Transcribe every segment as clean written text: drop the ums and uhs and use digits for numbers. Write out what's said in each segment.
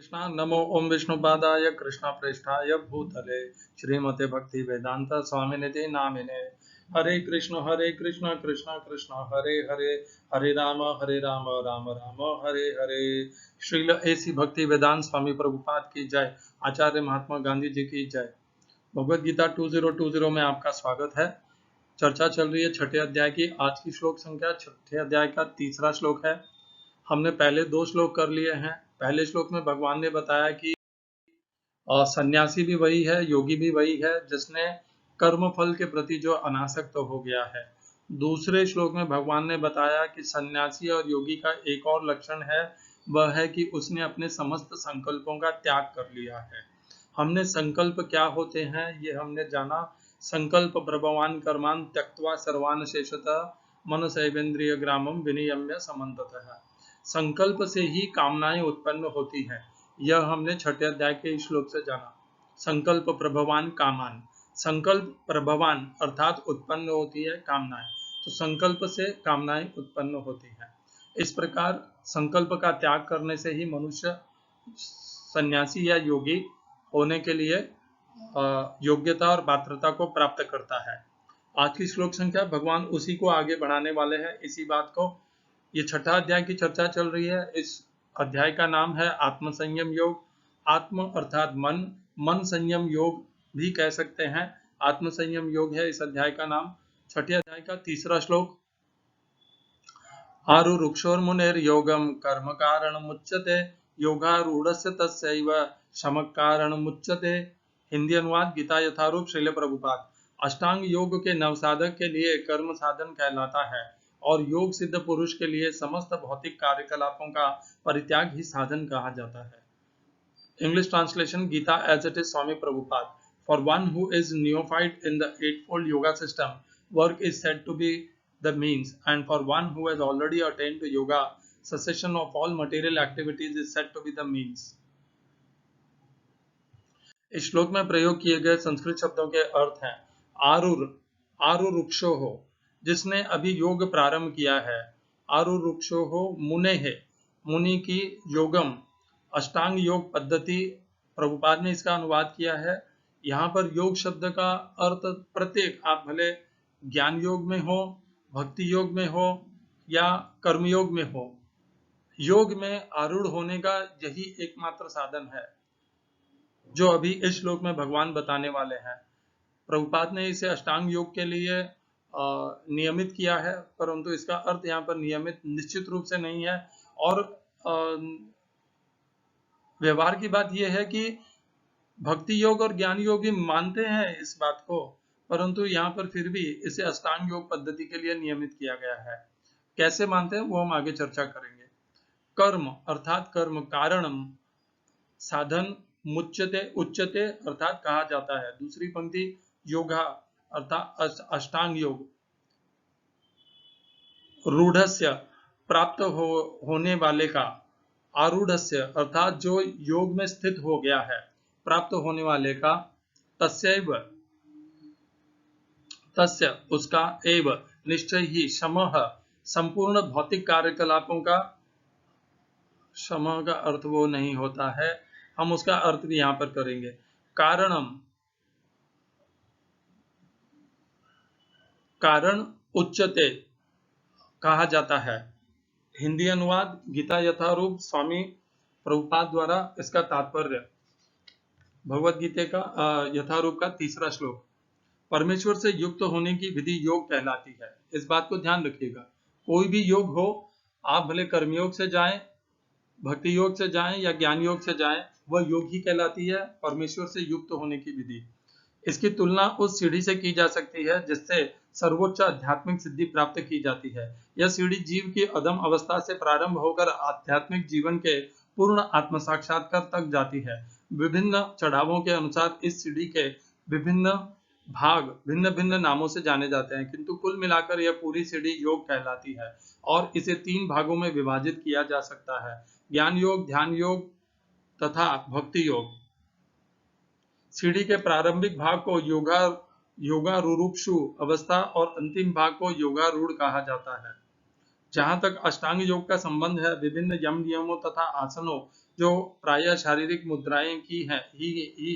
कृष्णा नमो ओम विष्णुपादाय कृष्ण प्रेष्ठाय भूतले श्रीमते भक्ति वेदांत स्वामिनिति नामिने हरे कृष्ण कृष्ण कृष्ण हरे हरे हरे राम राम राम हरे हरे। श्रील ऐसी भक्ति वेदांत स्वामी प्रभुपाद की जय। आचार्य महात्मा गांधी जी की जय। भगवद गीता 2020 में आपका स्वागत है। चर्चा चल रही है छठे अध्याय की। आज की श्लोक संख्या छठे अध्याय का तीसरा श्लोक है। हमने पहले दो श्लोक कर लिए हैं। पहले श्लोक में भगवान ने बताया कि सन्यासी भी वही है, योगी भी वही है जिसने कर्म फल के प्रति जो अनासक्त हो गया है। दूसरे श्लोक में भगवान ने बताया कि सन्यासी और योगी का एक और लक्षण है, वह है कि उसने अपने समस्त संकल्पों का त्याग कर लिया है। हमने संकल्प क्या होते हैं ये हमने जाना। संकल्प प्रभवान कर्मान त्यक्त्वा सर्वान शेषतः मनसैवेन्द्रिय ग्रामम विनियम्य समन्ततः। संकल्प से ही कामनाएं उत्पन्न होती हैं। यह हमने छठे अध्याय के श्लोक से जाना। संकल्प प्रभवान कामान, संकल्प प्रभवान अर्थात उत्पन्न होती है कामनाएं, तो संकल्प से कामनाएं उत्पन्न होती हैं। इस प्रकार संकल्प का त्याग करने से ही मनुष्य सन्यासी या योगी होने के लिए योग्यता और पात्रता को प्राप्त करता है। आज की श्लोक संख्या भगवान उसी को आगे बढ़ाने वाले हैं, इसी बात को। ये छठा अध्याय की चर्चा चल रही है। इस अध्याय का नाम है आत्म संयम योग। आत्म अर्थात मन, मन संयम योग भी कह सकते हैं। आत्म संयम योग है इस अध्याय का नाम। छठे अध्याय का तीसरा श्लोक। आरुरुक्षोर्मुनेर योगम कर्म कारण मुच्यते योगारूढ़स्य तस्यैव शम कारण मुच्यते। हिंदी अनुवाद गीता यथारूप श्रील प्रभुपाद। अष्टांग योग के नवसाधक के लिए कर्म साधन कहलाता है और योग सिद्ध पुरुष के लिए समस्त भौतिक कार्यकलापों का परित्याग ही साधन कहा जाता है। English translation Gita as it is Swami Prabhupada. For one who is neophyte in the eightfold yoga system, work is said to be the means, and for one who has already attained to yoga, cessation of all material activities is said to be the means. इस श्लोक में प्रयोग किए गए संस्कृत शब्दों के अर्थ हैं आरुरुक्षो हो, जिसने अभी योग प्रारंभ किया है। आरुरुक्षो हो मुने है, मुनि की योगम अष्टांग योग पद्धति। प्रभुपाद ने इसका अनुवाद किया है। यहाँ पर योग शब्द का अर्थ प्रत्येक, आप भले ज्ञान योग में हो, भक्ति योग में हो या कर्म योग में हो, योग में आरूढ़ होने का यही एकमात्र साधन है जो अभी इस श्लोक में भगवान बताने वाले हैं। प्रभुपाद ने इसे अष्टांग योग के लिए नियमित किया है, परंतु इसका अर्थ यहाँ पर नियमित निश्चित रूप से नहीं है। और व्यवहार की बात यह है कि भक्ति योग और ज्ञान योग भी मानते हैं इस बात को, परंतु यहाँ पर फिर भी इसे अष्टांग योग पद्धति के लिए नियमित किया गया है। कैसे मानते हैं वो हम आगे चर्चा करेंगे। कर्म अर्थात कर्म कारणम, साधन मुच्यते उच्यते अर्थात कहा जाता है। दूसरी पंक्ति योगा अर्थात अष्टांग योग। रूढ़स्य प्राप्त होने वाले का, आरूढ़स्य अर्थात जो योग में स्थित हो गया है, प्राप्त होने वाले का, तस्यैव तस्य उसका, एव निश्चय ही, शमः संपूर्ण भौतिक कार्यकलापों का, शमः का अर्थ वो नहीं होता है, हम उसका अर्थ भी यहां पर करेंगे। कारणम, कारण उच्चते कहा जाता है। हिंदी अनुवाद गीता यथारूप स्वामी प्रभुपाद द्वारा। इसका तात्पर्य भगवद गीता का यथारूप का तीसरा श्लोक। परमेश्वर से युक्त होने की विधि योग कहलाती है। इस बात को ध्यान रखिएगा। कोई भी योग हो, आप भले कर्मयोग से जाएं, भक्ति योग से जाएं या ज्ञान योग से जाएं, वह योग ही कहलाती है, परमेश्वर से युक्त होने की विधि। इसकी तुलना उस सीढ़ी से की जा सकती है जिससे सर्वोच्च आध्यात्मिक सिद्धि प्राप्त की जाती है। यह सीढ़ी जीव की अधम अवस्था से प्रारंभ होकर आध्यात्मिक जीवन के पूर्ण आत्म साक्षात्कार तक जाती है। विभिन्न चढ़ावों के अनुसार इस सीढ़ी के विभिन्न भाग भिन्न भिन्न नामों से जाने जाते हैं, किंतु कुल मिलाकर यह पूरी सीढ़ी योग कहलाती है और इसे 3 भागों में विभाजित किया जा सकता है: ज्ञान योग, ध्यान योग तथा भक्ति योग। सीढ़ी के प्रारंभिक भाग को योगारूढ़ अवस्था और अंतिम भाग को योगारूढ़ कहा जाता है। जहां तक अष्टांग योग का संबंध है, विभिन्न यम नियमों तथा आसनों जो प्रायः शारीरिक मुद्राएं ही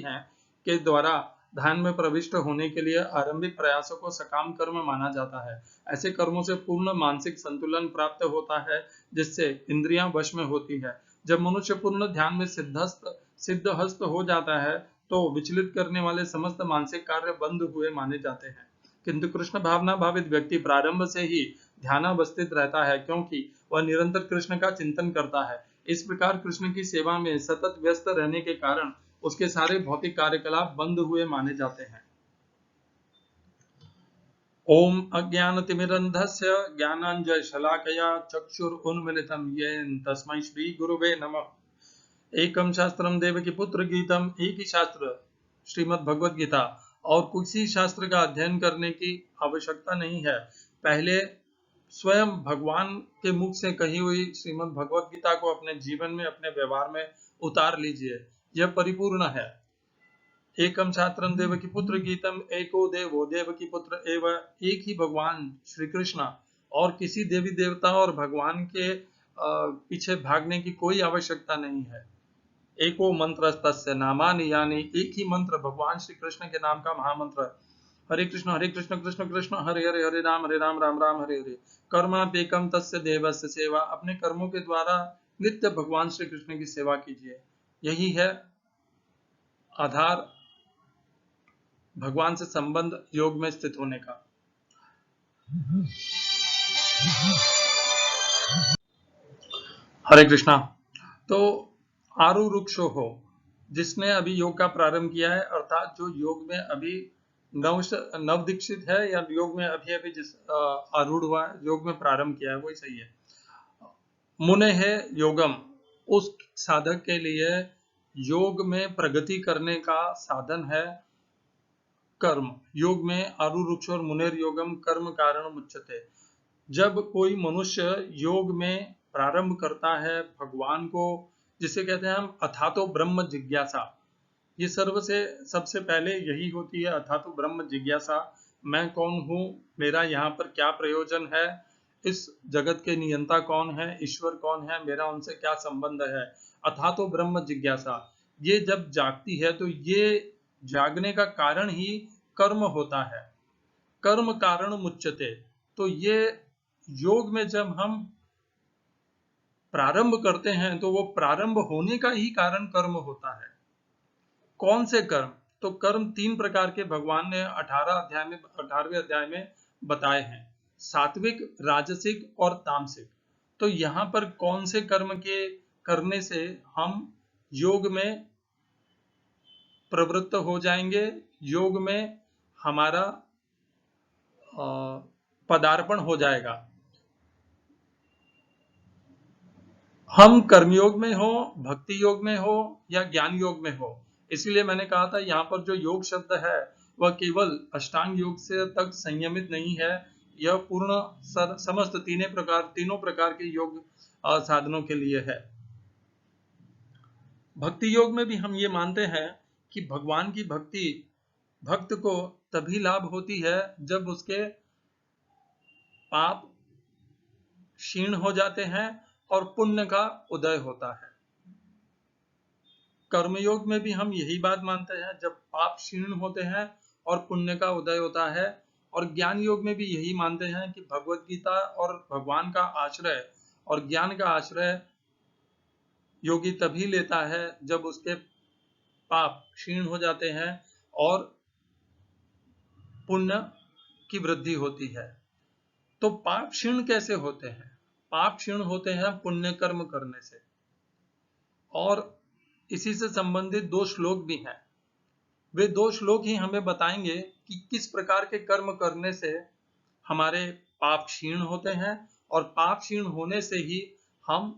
हैं के द्वारा ध्यान में प्रविष्ट होने के लिए आरंभिक प्रयासों को सकाम कर्म माना जाता है। ऐसे कर्मों से पूर्ण मानसिक संतुलन प्राप्त होता है, जिससे इंद्रियां वश में होती है। जब मनुष्य पूर्ण ध्यान में सिद्धहस्त हो जाता है तो विचलित करने वाले समस्त मानसिक कार्य बंद हुए माने जाते हैं। किंतु कृष्ण भावना भावित व्यक्ति प्रारंभ से ही ध्यानावस्थित रहता है, क्योंकि वह निरंतर कृष्ण का चिंतन करता है। इस प्रकार कृष्ण की सेवा में सतत व्यस्त रहने के कारण उसके सारे भौतिक कार्यकलाप बंद हुए माने जाते हैं। ओम अज्ञानतिमिरन्धस्य ज्ञानाञ्जनशलाकया चक्षुरुन्मीलितं येन तस्मै श्री गुरुवे नमः। एकम शास्त्रम देवकी पुत्र गीतम, एक ही शास्त्र श्रीमद् भगवद गीता, और किसी शास्त्र का अध्ययन करने की आवश्यकता नहीं है। पहले स्वयं भगवान के मुख से कही हुई श्रीमद् भगवद गीता को अपने जीवन में, अपने व्यवहार में उतार लीजिए। यह परिपूर्ण है। एकम शास्त्रम देवकी पुत्र गीतम, एको देवो देवकी पुत्र एव। एक ही भगवान श्री कृष्ण, और किसी देवी देवता और भगवान के पीछे भागने की कोई आवश्यकता नहीं है। एको मंत्र तस्य नामानि यानि, एक ही मंत्र भगवान श्री कृष्ण के नाम का महामंत्र। हरे कृष्ण कृष्ण कृष्ण हरे हरे, हरे राम राम राम हरे हरे। कर्मापेकम तस्य देवस्य सेवा, अपने कर्मों के द्वारा नित्य भगवान श्री कृष्ण की सेवा कीजिए। यही है आधार भगवान से संबंध योग में स्थित होने का। हरे कृष्णा। तो आरुरुक्षो हो, जिसने अभी योग का प्रारंभ किया है, अर्थात जो योग में अभी नव दीक्षित है या योग में अभी अभी जिस आरूढ़ हुआ है, योग में प्रारंभ किया है, वही सही है। मुने है योगम, उस साधक के लिए योग में प्रगति करने का साधन है कर्म। योग में आरुरुक्ष और मुनेर योगम कर्म कारण मुच्यते। जब कोई मनुष्य योग में प्रारंभ करता है भगवान को, जिसे कहते हैं हम अथातो ब्रह्म जिज्ञासा, ये सबसे पहले यही होती है, अथातो ब्रह्म जिज्ञासा। मैं कौन हूँ, मेरा यहाँ पर क्या प्रयोजन है, इस जगत के नियंता कौन है, ईश्वर कौन है, मेरा उनसे क्या संबंध है, अथातो ब्रह्म जिज्ञासा। ये जब जागती है तो ये जागने का कारण ही कर्म होता है। कर्म कारण मुच्यते। तो ये योग में जब हम प्रारंभ करते हैं तो वो प्रारंभ होने का ही कारण कर्म होता है। कौन से कर्म? तो कर्म 3 प्रकार के भगवान ने 18वें अध्याय में बताए हैं, सात्विक, राजसिक और तामसिक। तो यहाँ पर कौन से कर्म के करने से हम योग में प्रवृत्त हो जाएंगे, योग में हमारा पदार्पण हो जाएगा। हम कर्मयोग में हो, भक्ति योग में हो या ज्ञान योग में हो। इसलिए मैंने कहा था यहाँ पर जो योग शब्द है वह केवल अष्टांग योग से तक संयमित नहीं है, यह पूर्ण समस्त तीनों प्रकार के योग साधनों के लिए है। भक्ति योग में भी हम ये मानते हैं कि भगवान की भक्ति भक्त को तभी लाभ होती है जब उसके पाप क्षीण हो जाते हैं और पुण्य का उदय होता है। कर्मयोग में भी हम यही बात मानते हैं, जब पाप क्षीण होते हैं और पुण्य का उदय होता है। और ज्ञान योग में भी यही मानते हैं कि भगवत गीता और भगवान का आश्रय और ज्ञान का आश्रय योगी तभी लेता है जब उसके पाप क्षीण हो जाते हैं और पुण्य की वृद्धि होती है। तो पाप क्षीण कैसे होते हैं? पाप क्षीण होते हैं पुण्य कर्म करने से। और इसी से संबंधित 2 श्लोक भी हैं। वे 2 श्लोक ही हमें बताएंगे कि किस प्रकार के कर्म करने से हमारे पाप क्षीण होते हैं, और पाप क्षीण होने से ही हम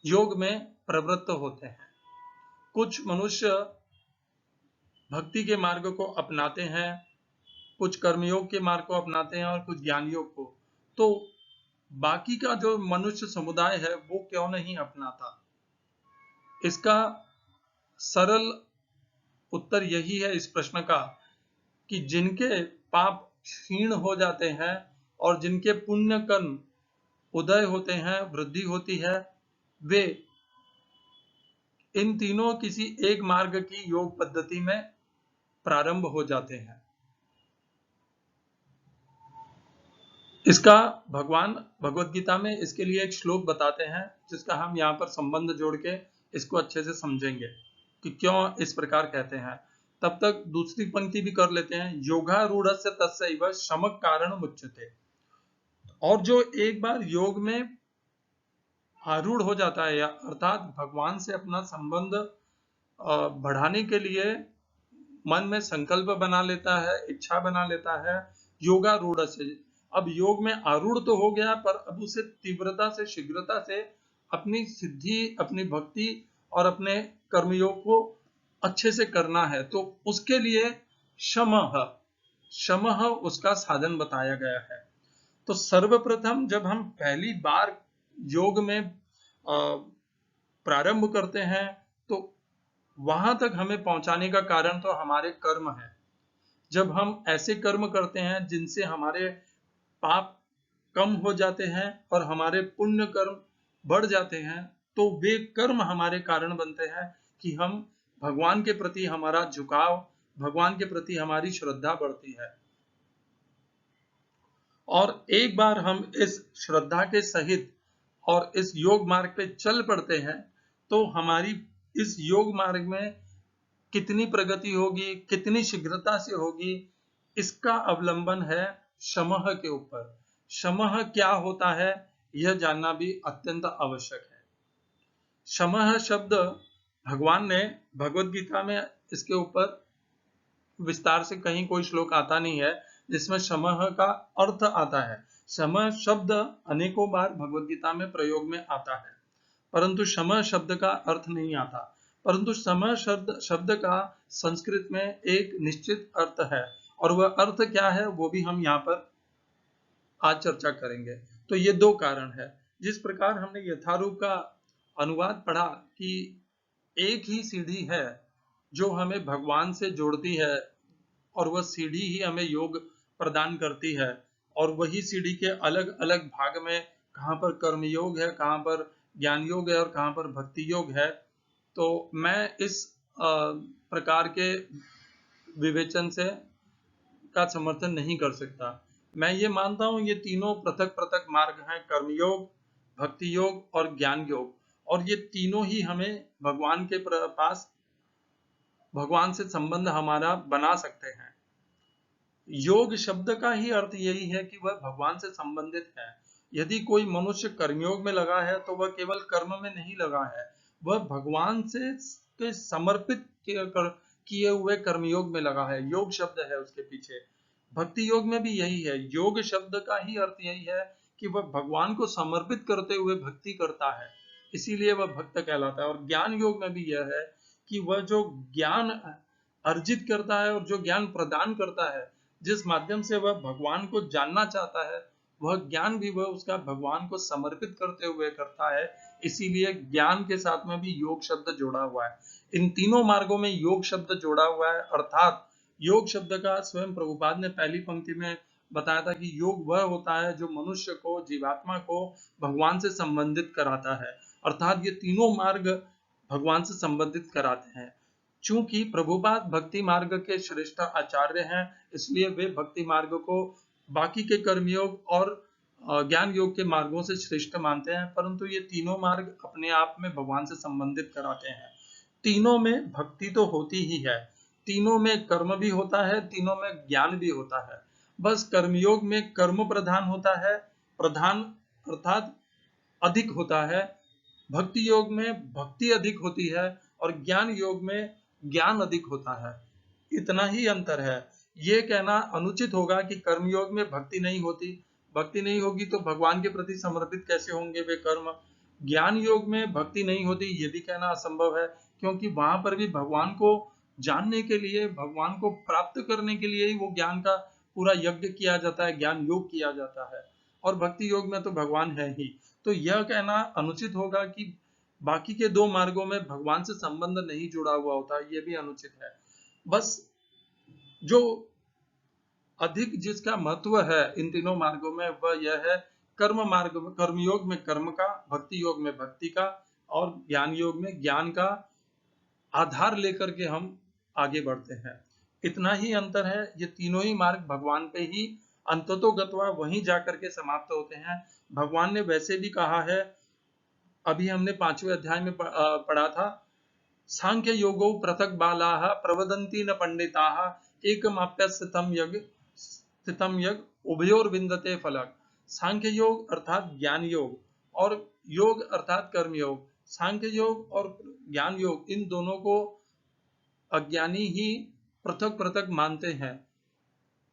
योग में प्रवृत्त होते हैं। कुछ मनुष्य भक्ति के मार्ग को अपनाते हैं, कुछ कर्मयोग के मार्ग को अपनाते हैं और कुछ ज्ञान योग को। तो बाकी का जो मनुष्य समुदाय है वो क्यों नहीं अपनाता? इसका सरल उत्तर यही है इस प्रश्न का कि जिनके पाप क्षीण हो जाते हैं और जिनके पुण्य कर्म उदय होते हैं, वृद्धि होती है, वे इन तीनों किसी एक मार्ग की योग पद्धति में प्रारंभ हो जाते हैं। इसका भगवान भगवत गीता में इसके लिए एक श्लोक बताते हैं, जिसका हम यहाँ पर संबंध जोड़ के इसको अच्छे से समझेंगे कि क्यों इस प्रकार कहते हैं। तब तक दूसरी पंक्ति भी कर लेते हैं। योगारूढ़स्य तस्यैव शमः कारणम् उच्यते। और जो एक बार योग में आरूढ़ हो जाता है, या अर्थात भगवान से अपना संबंध बढ़ाने के लिए मन में संकल्प बना लेता है, इच्छा बना लेता है, योगारूढ़ से, अब योग में आरूढ़ तो हो गया, पर अब उसे तीव्रता से, शीघ्रता से अपनी सिद्धि, अपनी भक्ति और अपने कर्मयोग को अच्छे से करना है, तो उसके लिए शमः, शमः उसका साधन बताया गया है। तो सर्वप्रथम जब हम पहली बार योग में प्रारंभ करते हैं, तो वहां तक हमें पहुंचाने का कारण तो हमारे कर्म है। जब हम ऐसे कर्म करते हैं जिनसे हमारे पाप कम हो जाते हैं और हमारे पुण्य कर्म बढ़ जाते हैं, तो वे कर्म हमारे कारण बनते हैं कि हम भगवान के प्रति हमारा झुकाव, भगवान के प्रति हमारी श्रद्धा बढ़ती है। और एक बार हम इस श्रद्धा के सहित और इस योग मार्ग पे चल पड़ते हैं, तो हमारी इस योग मार्ग में कितनी प्रगति होगी, कितनी शीघ्रता से होगी, इसका अवलंबन है शमः के ऊपर। शमः क्या होता है, यह जानना भी अत्यंत आवश्यक है। शमः शब्द भगवान ने भगवत गीता में इसके ऊपर विस्तार से कहीं कोई श्लोक आता नहीं है जिसमें शमः का अर्थ आता है। शमः शब्द अनेकों बार भगवत गीता में प्रयोग में आता है, परंतु शमः शब्द का अर्थ नहीं आता। परंतु शमः शब्द का संस्कृत में एक निश्चित अर्थ है, और वह अर्थ क्या है वो भी हम यहाँ पर आज चर्चा करेंगे। तो ये दो कारण है। जिस प्रकार हमने यथारूप का अनुवाद पढ़ा कि एक ही सीढ़ी है जो हमें भगवान से जोड़ती है, और वह सीढ़ी ही हमें योग प्रदान करती है, और वही सीढ़ी के अलग अलग भाग में कहाँ पर कर्म योग है, कहाँ पर ज्ञान योग है और कहाँ पर भक्ति योग है। तो मैं इस प्रकार के विवेचन से का समर्थन नहीं कर सकता। मैं ये मानता हूँ ये तीनों पृथक पृथक मार्ग हैं, कर्मयोग, भक्ति योग और ज्ञान योग, और ये तीनों ही हमें भगवान के पास, भगवान से संबंध हमारा बना सकते हैं। योग शब्द का ही अर्थ यही है कि वह भगवान से संबंधित है। यदि कोई मनुष्य कर्मयोग में लगा है तो वह केवल कर्म में नहीं लगा है, वह भगवान से के समर्पित किए हुए कर्मयोग में लगा है। योग शब्द है उसके पीछे। भक्ति योग में भी यही है। योग शब्द का ही अर्थ यही है कि वह भगवान को समर्पित करते हुए भक्ति करता है, इसीलिए वह भक्त कहलाता है। और ज्ञान योग में भी यह है कि वह जो ज्ञान अर्जित करता है और जो ज्ञान प्रदान करता है, जिस माध्यम से वह भगवान को जानना चाहता है, वह ज्ञान भी वह उसका भगवान को समर्पित करते हुए करता है। इसीलिए ज्ञान के साथ में भी योग शब्द जोड़ा हुआ है। इन तीनों मार्गों में योग शब्द जोड़ा हुआ है। अर्थात योग शब्द का स्वयं प्रभुपाद ने पहली पंक्ति में बताया था कि योग वह होता है जो मनुष्य को, जीवात्मा को भगवान से संबंधित कराता है। अर्थात ये तीनों मार्ग भगवान से संबंधित कराते हैं। चूंकि प्रभुपाद भक्ति मार्ग के श्रेष्ठ आचार्य हैं, इसलिए वे भक्ति मार्ग को बाकी के कर्मयोग और ज्ञान योग के मार्गों से श्रेष्ठ मानते हैं। परंतु ये तीनों मार्ग अपने आप में भगवान से संबंधित कराते हैं। तीनों में भक्ति तो होती ही है, तीनों में कर्म भी होता है, तीनों में ज्ञान भी होता है। बस कर्मयोग में कर्म प्रधान होता है, प्रधान अर्थात अधिक होता है। भक्ति योग में भक्ति अधिक होती है, और ज्ञान योग में ज्ञान अधिक होता है। इतना ही अंतर है। ये कहना अनुचित होगा कि कर्मयोग में भक्ति नहीं होती। भक्ति नहीं होगी तो भगवान के प्रति समर्पित कैसे होंगे वे कर्म। ज्ञान योग में भक्ति नहीं होती, ये भी कहना असंभव है, क्योंकि वहां पर भी भगवान को जानने के लिए, भगवान को प्राप्त करने के लिए ही वो ज्ञान का पूरा यज्ञ किया जाता है, ज्ञान योग किया जाता है। और भक्ति योग में तो भगवान है ही। तो यह कहना अनुचित होगा कि बाकी के दो मार्गों में भगवान से संबंध नहीं जुड़ा हुआ होता, यह भी अनुचित है। बस जो अधिक जिसका महत्व है इन तीनों मार्गों में वह यह है, कर्म मार्ग में, कर्म योग में कर्म का, भक्ति योग में भक्ति का, और ज्ञान योग में ज्ञान का, आधार लेकर के हम आगे बढ़ते हैं। इतना ही अंतर है, ये तीनों ही मार्ग भगवान पे ही अंततोगत्वा वहीं जाकर के समाप्त होते हैं। भगवान ने वैसे भी कहा है, अभी हमने 5वें अध्याय में पढ़ा था, सांख्य योगो पृथक बालाः प्रवदन्ति न पंडिताः एकमाप्य स्थितम यज्ञ उभयोर विन्दते फलक। सांख्य योग अर्थात ज्ञान योग और योग अर्थात कर्म योग। सांख्य योग और ज्ञान योग, इन दोनों को अज्ञानी ही पृथक पृथक मानते हैं।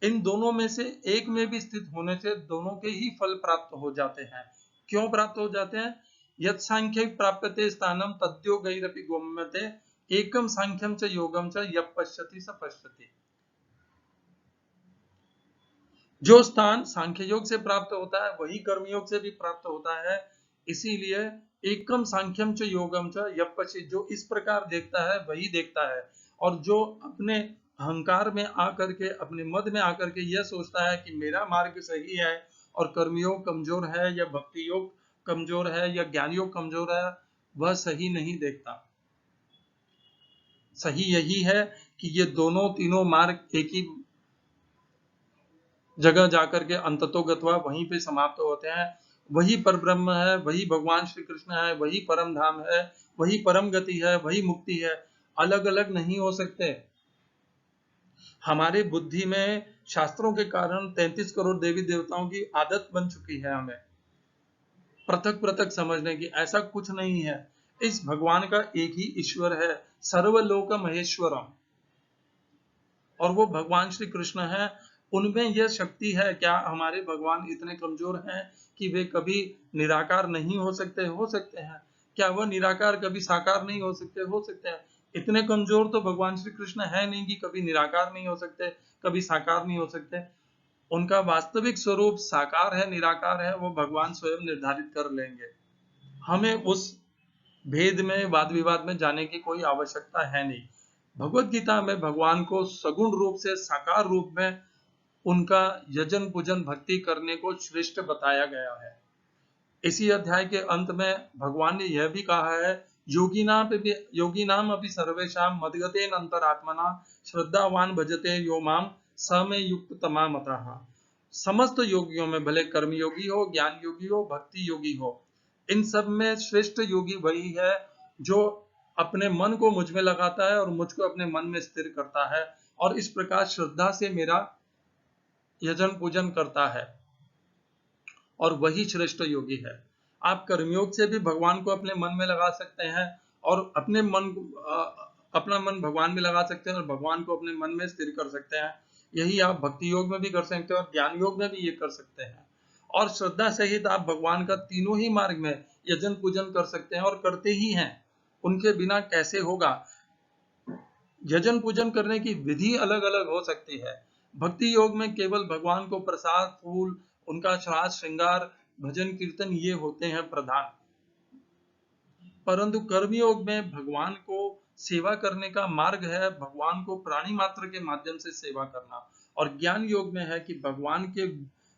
इन दोनों में से एक में भी स्थित होने से दोनों के ही फल प्राप्त हो जाते हैं। क्यों प्राप्त हो जाते हैं? यत् सांख्य प्राप्यते स्थानम तद्योगैरपि गम्यते एकम सांख्यम च योगम च यः पश्यति स पश्यति। जो स्थान सांख्य योग से प्राप्त होता है वही कर्मयोग से भी प्राप्त होता है। इसीलिए एकम सांख्यम च योगम च यः पश्यति, जो इस प्रकार देखता है वही देखता है। और जो अपने अहंकार में आकर के, अपने मद में आकर के यह सोचता है कि मेरा मार्ग सही है और कर्मयोग कमजोर है, या भक्ति योग कमजोर है, या ज्ञान योग कमजोर है, वह सही नहीं देखता। सही यही है कि ये दोनों तीनों मार्ग एक ही जगह जाकर के अंततोगत्वा वहीं पे समाप्त होते हैं। वही परब्रह्म है, वही भगवान श्री कृष्ण है, वही परम धाम है, वही परम गति है, वही मुक्ति है। अलग अलग नहीं हो सकते। हमारे बुद्धि में शास्त्रों के कारण 33 करोड़ देवी देवताओं की आदत बन चुकी है हमें पृथक पृथक समझने की। ऐसा कुछ नहीं है। इस भगवान का एक ही ईश्वर है, सर्वलोक महेश्वरम, और वो भगवान श्री कृष्ण है। उनमें यह शक्ति है। क्या हमारे भगवान इतने कमजोर हैं कि वे कभी निराकार नहीं हो सकते? हो सकते हैं। क्या वह निराकार कभी साकार नहीं हो सकते? हो सकते हैं। इतने कमजोर तो भगवान श्री कृष्ण है नहीं कि कभी निराकार नहीं हो सकते, कभी साकार नहीं हो सकते। उनका वास्तविक स्वरूप साकार है, निराकार है, वो भगवान स्वयं निर्धारित कर लेंगे। हमें उस भेद में, वाद विवाद में जाने की कोई आवश्यकता है नहीं। भगवत गीता में भगवान को सगुण रूप से, साकार रूप में उनका यजन पूजन भक्ति करने को श्रेष्ठ बताया गया है। इसी अध्याय के अंत में भगवान ने यह भी कहा है, योगिनाम अपि सर्वेषां मद्गतेन अंतरात्मना श्रद्धावान भजते यो माम स मे युक्त तमा मतः। समस्त योगियों में, भले कर्म योगी हो, ज्ञान योगी हो, भक्ति योगी हो, इन सब में श्रेष्ठ योगी वही है जो अपने मन को मुझ में लगाता है और मुझको अपने मन में स्थिर करता है और इस प्रकार श्रद्धा से मेरा यजन पूजन करता है, और वही श्रेष्ठ योगी है। आप कर्मयोग से भी भगवान को अपने मन में लगा सकते हैं और अपना मन भगवान में लगा सकते हैं और भगवान को अपने मन में स्थिर कर सकते हैं। यही आप भक्ति योग में भी कर सकते हैं और ज्ञान योग में भी ये कर सकते हैं। और श्रद्धा सहित आप भगवान का तीनों ही मार्ग में यजन पूजन कर सकते हैं और करते ही हैं। उनके बिना कैसे होगा? यजन पूजन करने की विधि अलग अलग हो सकती है। भक्ति योग में केवल भगवान को प्रसाद, फूल, उनका श्राद्ध, श्रृंगार, भजन, कीर्तन ये होते हैं प्रधान। परंतु कर्मयोग में भगवान को सेवा करने का मार्ग है भगवान को प्राणी मात्र के माध्यम से सेवा करना, और ज्ञान योग में है कि भगवान के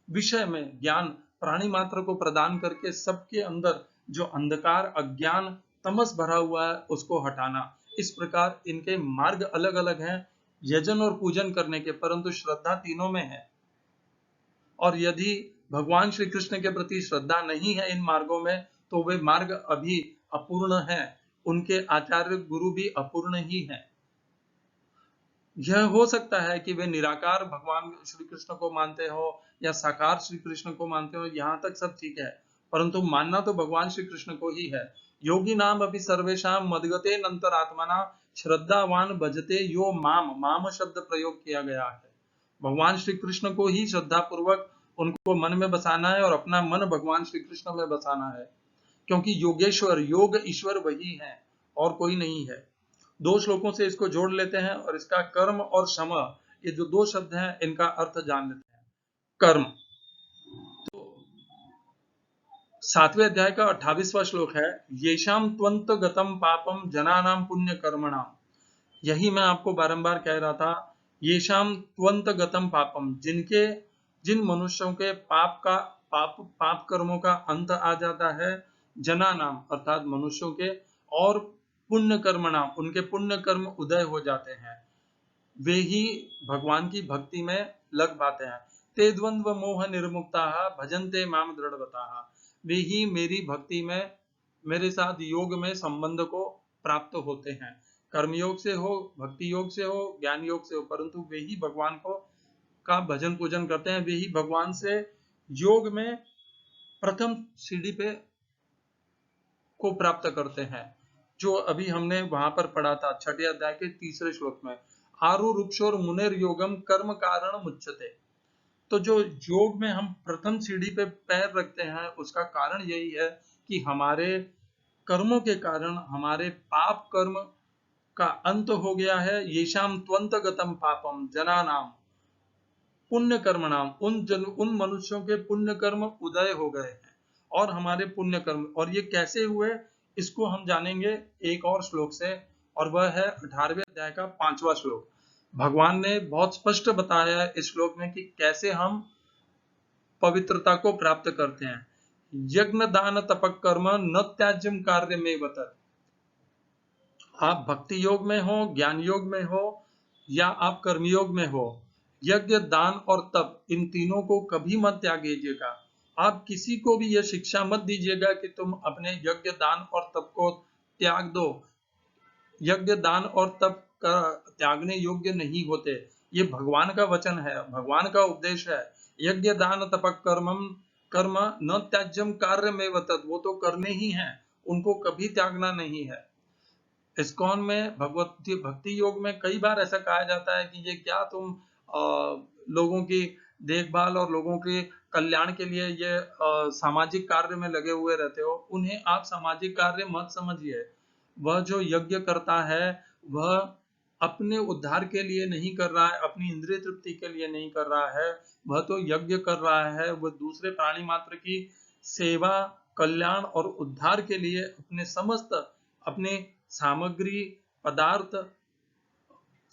विषय में ज्ञान प्राणी मात्र को प्रदान करके सबके अंदर जो अंधकार, अज्ञान, तमस भरा हुआ है उसको हटाना। इस प्रकार इनके मार्ग अलग अलग हैं यजन और पूजन करने के, परंतु श्रद्धा तीनों में है। और यदि भगवान श्री कृष्ण के प्रति श्रद्धा नहीं है इन मार्गों में, तो वे मार्ग अभी अपूर्ण है। उनके आचार्य गुरु भी अपूर्ण ही हैं। यह हो सकता है कि वे निराकार भगवान श्री कृष्ण को मानते हो या साकार श्री कृष्ण को मानते हो, यहाँ तक सब ठीक है, परंतु मानना तो भगवान श्री कृष्ण को ही है। योगी नाम अभी सर्वेशा मदगते अंतरात्मना श्रद्धावान भजते यो माम, माम शब्द प्रयोग किया गया है। भगवान श्री कृष्ण को ही श्रद्धा पूर्वक उनको मन में बसाना है और अपना मन भगवान श्री कृष्ण में बसाना है, क्योंकि योगेश्वर, योग ईश्वर वही है और कोई नहीं है। 2 श्लोकों से इसको जोड़ लेते हैं और इसका कर्म और शम, ये जो 2 शब्द हैं इनका अर्थ जान लेते हैं। कर्म, तो 7वें अध्याय का 28वां श्लोक है, येषाम त्वंत गतम पापम जनानाम पुण्य कर्मणाम। यही मैं आपको बारंबार कह रहा था, येषाम त्वंत गतम पापम, जिन मनुष्यों के पाप कर्मों का अंत आ जाता है, जना नाम अर्थात मनुष्यों के, और पुण्य कर्म नाम, उनके पुण्य कर्म उदय हो जाते हैं, वे ही भगवान की भक्ति में लग पाते हैं। ते द्वंद्व मोह निर्मुक्ता भजन्ते माम दृढ़वताः, वे ही मेरी भक्ति में, मेरे साथ योग में संबंध को प्राप्त होते हैं। कर्मयोग से हो, भक्ति योग से हो, ज्ञान योग से हो, परंतु वे ही भगवान को का भजन पूजन करते हैं, वे ही भगवान से योग में प्रथम सीढ़ी पे को प्राप्त करते हैं, जो अभी हमने वहां पर पढ़ा था 6ठे अध्याय के 3रे श्लोक में, आरुरुक्षोर मुनेर योगम कर्म कारण मुच्यते। तो जो योग में हम प्रथम सीढ़ी पे पैर रखते हैं, उसका कारण यही है कि हमारे कर्मों के कारण हमारे पाप कर्म का अंत हो गया है। येषाम त्वंत गतम पापम जनानाम पुण्य कर्म नाम, उन मनुष्यों के पुण्य कर्म उदय हो गए हैं और हमारे पुण्य कर्म, और ये कैसे हुए इसको हम जानेंगे एक और श्लोक से, और वह है 18वें अध्याय का 5वां श्लोक। भगवान ने बहुत स्पष्ट बताया है इस श्लोक में कि कैसे हम पवित्रता को प्राप्त करते हैं। यज्ञ दान तपक कर्म न त्याज्यम कार्य में वतत। आप भक्ति योग में हो, ज्ञान योग में हो, या आप कर्मयोग में हो, यज्ञ दान और तप, इन तीनों को कभी मत त्यागीजिएगा। आप किसी को भी यह शिक्षा मत दीजिएगा कि तुम अपने यज्ञ दान और तप को त्याग दो। यज्ञ दान और तप का त्यागने योग्य नहीं होते, ये भगवान का वचन है, भगवान का उपदेश है। यज्ञ दान तपक कर्म न त्याज्यम कार्य में वतत, वो तो करने ही हैं, उनको कभी त्यागना नहीं है। इस्कॉन में भक्ति योग में कई बार ऐसा कहा जाता है कि ये क्या तुम लोगों की देखभाल और लोगों के कल्याण के लिए ये सामाजिक कार्य में लगे हुए रहते हो। उन्हें आप सामाजिक कार्य मत समझिए। वह जो यज्ञ करता है वह अपने उद्धार के लिए नहीं कर रहा है, अपनी इंद्रिय तृप्ति के लिए नहीं कर रहा है, वह तो यज्ञ कर रहा है, वह दूसरे प्राणी मात्र की सेवा, कल्याण और उद्धार के लिए अपने समस्त, अपने सामग्री, पदार्थ,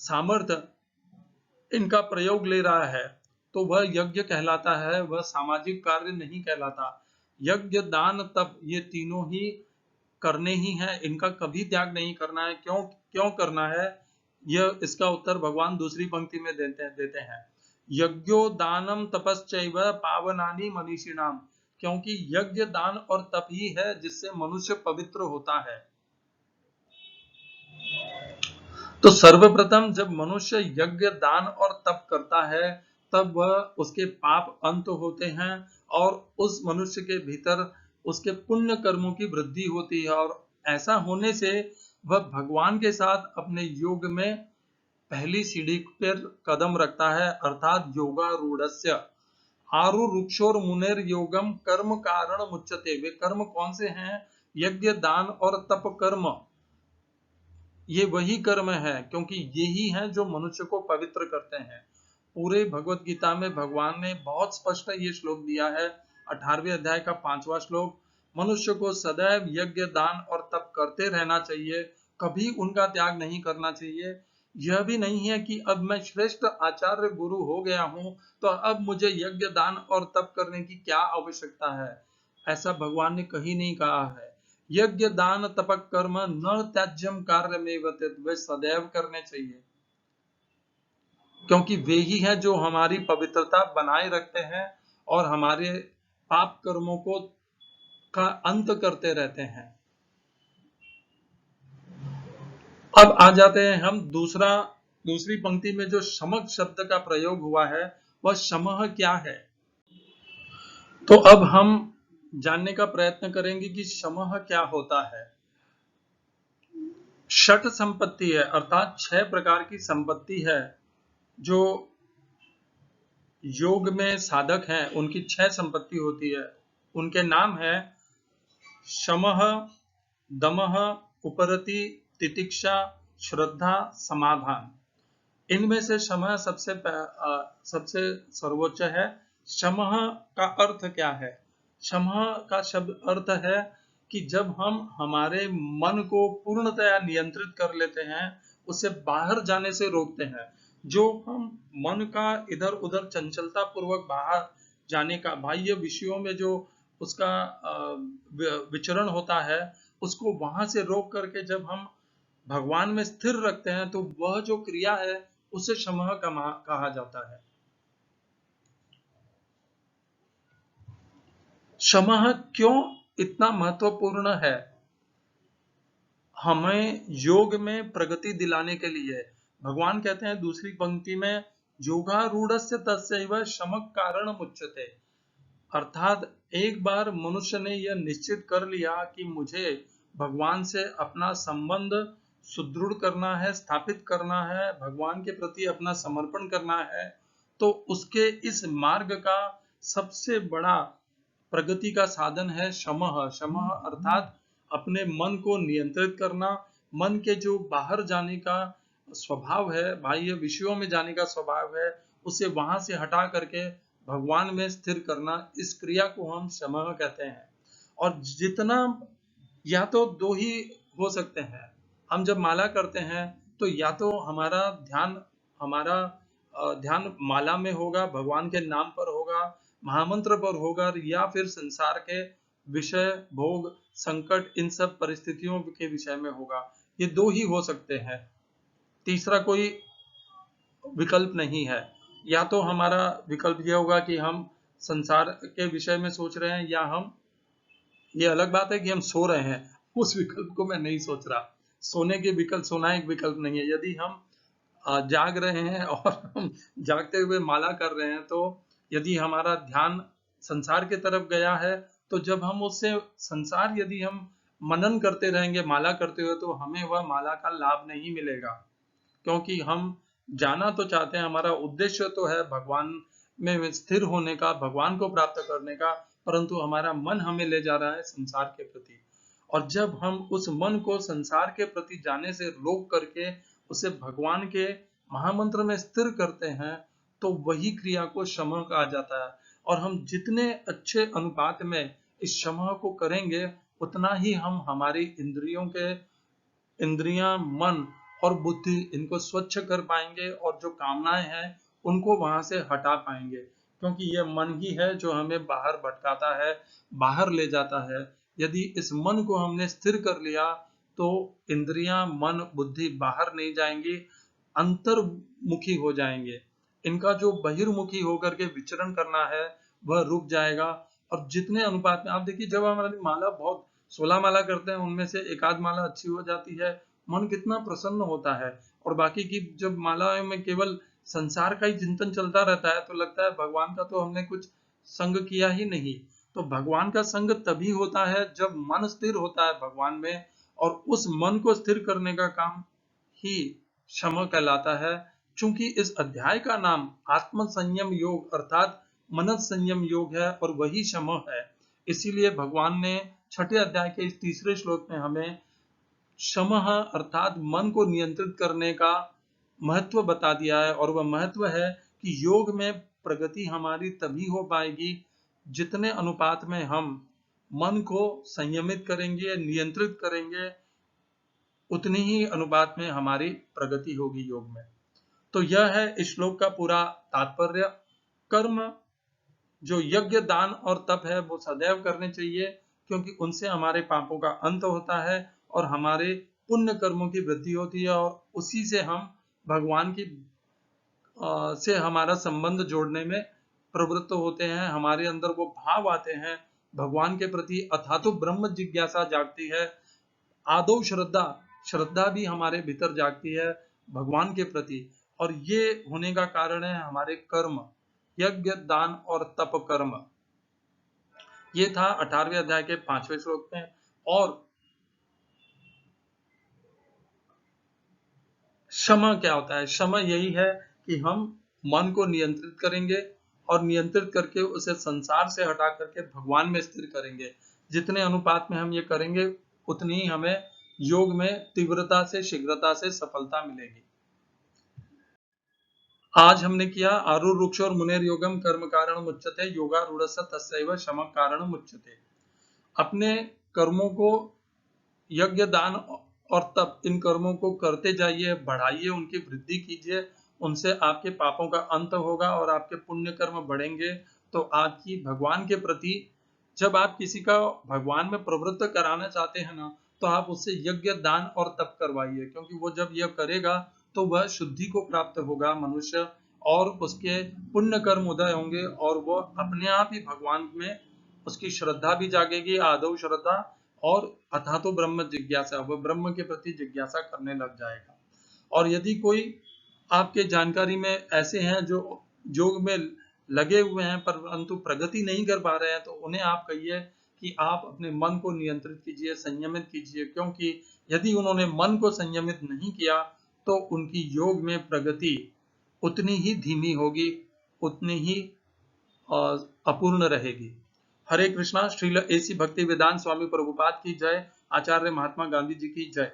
सामर्थ्य, इनका प्रयोग ले रहा है, तो वह यज्ञ कहलाता है, वह सामाजिक कार्य नहीं कहलाता। यज्ञ दान तप ये तीनों ही करने ही हैं, इनका कभी त्याग नहीं करना है। क्यों करना है, यह इसका उत्तर भगवान दूसरी पंक्ति में देते हैं। यज्ञो दानम तपश्चैव पावनानि मनीषिणाम, क्योंकि यज्ञ दान और तप ही है जिससे मनुष्य पवित्र होता है। तो सर्वप्रथम जब मनुष्य यज्ञ दान और तप करता है, तब वह उसके पाप अंत होते हैं और उस मनुष्य के भीतर उसके पुण्य कर्मों की वृद्धि होती है, और ऐसा होने से वह भगवान के साथ अपने योग में पहली सीढ़ी पर कदम रखता है, अर्थात योगारूढ़स्य। आरुरुक्षोर मुनेर योगम कर्म कारण मुच्यते। वे कर्म कौन से हैं? यज्ञ दान और तप कर्म, ये वही कर्म है, क्योंकि यही हैं जो मनुष्य को पवित्र करते हैं। पूरे भगवत गीता में भगवान ने बहुत स्पष्ट ये श्लोक दिया है, 18वें अध्याय का 5वां श्लोक। मनुष्य को सदैव यज्ञ दान और तप करते रहना चाहिए, कभी उनका त्याग नहीं करना चाहिए। यह भी नहीं है कि अब मैं श्रेष्ठ आचार्य गुरु हो गया हूं तो अब मुझे यज्ञ दान और तप करने की क्या आवश्यकता है, ऐसा भगवान ने कहीं नहीं कहा है। यज्ञ दान तपक कर्म न त्याज्यम कार्य में वतित, वे सदैव करने चाहिए, क्योंकि वे ही हैं जो हमारी पवित्रता बनाए रखते हैं और हमारे पाप कर्मों को का अंत करते रहते हैं। अब आ जाते हैं हम दूसरी पंक्ति में जो शमः शब्द का प्रयोग हुआ है, वह शमः क्या है। तो अब हम जानने का प्रयत्न करेंगे कि शमः क्या होता है। षट संपत्ति है, अर्थात 6 प्रकार की संपत्ति है जो योग में साधक हैं, उनकी 6 संपत्ति होती है। उनके नाम है शमः, दमः, उपरति, तितिक्षा, श्रद्धा, समाधान। इनमें से शमः सबसे सर्वोच्च है। शमः का अर्थ क्या है? शमः का शब्द अर्थ है कि जब हम हमारे मन को पूर्णतया नियंत्रित कर लेते हैं, उसे बाहर जाने से रोकते हैं। जो हम मन का इधर उधर चंचलता पूर्वक बाहर जाने का, बाह्य विषयों में जो उसका विचरण होता है, उसको वहां से रोक करके जब हम भगवान में स्थिर रखते हैं, तो वह जो क्रिया है उसे शमः कहा जाता है। शमः क्यों इतना महत्वपूर्ण है? हमें योग में प्रगति दिलाने के लिए भगवान कहते हैं दूसरी पंक्ति में, योगारूढ़स्य तस्यैव शमः कारणम् उच्यते। अर्थात एक बार मनुष्य ने यह निश्चित कर लिया कि मुझे भगवान से अपना संबंध सुदृढ़ करना है, स्थापित करना है, भगवान के प्रति अपना समर्पण करना है, तो उसके इस मार्ग का सबसे बड़ा प्रगति का साधन है शमः। शमः अर्थात अपने मन को नियंत्रित करना, मन के जो बाहर जाने का स्वभाव है, बाह्य विषयों में जाने का स्वभाव है, उसे वहां से हटा करके भगवान में स्थिर करना, इस क्रिया को हम शमः कहते हैं। और जितना, या तो दो ही हो सकते हैं, हम जब माला करते हैं तो या तो हमारा ध्यान माला में होगा, भगवान के नाम पर होगा, महामंत्र पर होगा, या फिर संसार के विषय, भोग, संकट, इन सब परिस्थितियों के विषय में होगा। ये दो ही हो सकते हैं, तीसरा कोई विकल्प नहीं है। या तो हमारा विकल्प यह होगा कि हम संसार के विषय में सोच रहे हैं, या हम, ये अलग बात है कि हम सो रहे हैं, उस विकल्प को मैं नहीं सोच रहा। सोने के विकल्प, सोना एक विकल्प नहीं है। यदि हम जाग रहे हैं और हम जागते हुए माला कर रहे हैं, तो यदि हमारा ध्यान संसार की तरफ गया है, तो जब हम उससे संसार, यदि हम मनन करते रहेंगे माला करते हुए, तो हमें वह माला का लाभ नहीं मिलेगा। क्योंकि हम जाना तो चाहते हैं, हमारा उद्देश्य तो है भगवान में स्थिर होने का, भगवान को प्राप्त करने का, परंतु हमारा मन हमें ले जा रहा है संसार के प्रति। और जब हम उस मन को संसार के प्रति जाने से रोक करके उसे भगवान के महामंत्र में स्थिर करते हैं, तो वही क्रिया को शमः कहा जाता है। और हम जितने अच्छे अनुपात में इस शमः को करेंगे, उतना ही हम हमारी इंद्रियां, मन और बुद्धि, इनको स्वच्छ कर पाएंगे, और जो कामनाएं हैं उनको वहां से हटा पाएंगे। क्योंकि यह मन ही है जो हमें बाहर भटकाता है, बाहर ले जाता है। यदि इस मन को हमने स्थिर कर लिया, तो इंद्रियां, मन, बुद्धि बाहर नहीं जाएंगी, अंतर्मुखी हो जाएंगे। इनका जो बहिर्मुखी होकर के विचरण करना है वह रुक जाएगा। और जितने अनुपात में, आप देखिए, जब हमारी माला बहुत 16 माला करते हैं, उनमें से एक आध माला अच्छी हो जाती है, मन कितना प्रसन्न होता है। और बाकी की जब मालाओं में केवल संसार का ही चिंतन चलता रहता है, तो लगता है भगवान का तो हमने कुछ संग किया ही नहीं। तो भगवान का संग तभी होता है जब मन स्थिर होता है भगवान में, और उस मन को स्थिर करने का काम ही शमः कहलाता है। चूंकि इस अध्याय का नाम आत्म संयम योग अर्थात मनस संयम योग है, और वही शमः है, इसीलिए भगवान ने छठे अध्याय के इस तीसरे श्लोक में हमें शमः अर्थात मन को नियंत्रित करने का महत्व बता दिया है। और वह महत्व है कि योग में प्रगति हमारी तभी हो पाएगी जितने अनुपात में हम मन को संयमित करेंगे, नियंत्रित करेंगे, उतनी ही अनुपात में हमारी प्रगति होगी योग में। तो यह है इस श्लोक का पूरा तात्पर्य। कर्म, जो यज्ञ, दान और तप है, वो सदैव करने चाहिए, क्योंकि उनसे हमारे पापों का अंत होता है और हमारे पुण्य कर्मों की वृद्धि होती है, और उसी से हम भगवान की से हमारा संबंध जोड़ने में प्रवृत्त होते हैं। हमारे अंदर वो भाव आते हैं भगवान के प्रति, अथातो ब्रह्म जिज्ञासा जागती है, आदौ श्रद्धा, श्रद्धा भी हमारे भीतर जागती है भगवान के प्रति। और ये होने का कारण है हमारे कर्म, यज्ञ, दान और तप कर्म। ये था 18वें अध्याय के 5वें श्लोक में। और क्षमा क्या होता है? क्षमा यही है कि हम मन को नियंत्रित करेंगे, और नियंत्रित करके उसे संसार से हटा करके भगवान में स्थिर करेंगे। जितने अनुपात में हम ये करेंगे, उतनी ही हमें योग में तीव्रता से, शीघ्रता से सफलता मिलेगी। आज हमने किया आरूढ़ और मुनेर योगम कर्म कारण मुच्यते योगारूढ़स्य तस्यैव शमः कारण मुच्यते। अपने कर्मों को, यज्ञ, दान और तप, इन कर्मों को करते जाइए, बढ़ाइए, उनकी वृद्धि कीजिए। उनसे आपके पापों का अंत होगा और आपके पुण्य कर्म बढ़ेंगे। तो आपकी भगवान के प्रति, जब आप किसी का भगवान में प्रवृत्त कराना चाहते हैं ना, तो आप उससे यज्ञ, दान और तप करवाइए, क्योंकि वो जब यह करेगा तो वह शुद्धि को प्राप्त होगा मनुष्य, और उसके पुण्य कर्म उदय होंगे और वो अपने आप ही भगवान में उसकी श्रद्धा भी जागेगी, आदौ श्रद्धा, और अथा तो ब्रह्म जिज्ञासा, वह ब्रह्म के प्रति जिज्ञासा करने लग जाएगा। और यदि कोई आपके जानकारी में ऐसे हैं जो योग में लगे हुए हैं परंतु प्रगति नहीं कर पा रहे हैं, तो उन्हें आप कहिए कि आप अपने मन को नियंत्रित कीजिए, संयमित कीजिए, क्योंकि यदि उन्होंने मन को संयमित नहीं किया तो उनकी योग में प्रगति उतनी ही धीमी होगी, उतनी ही अपूर्ण रहेगी। हरे कृष्णा। श्रील एसी भक्ति वेदांत स्वामी प्रभुपाद की जय। आचार्य महात्मा गांधी जी की जय।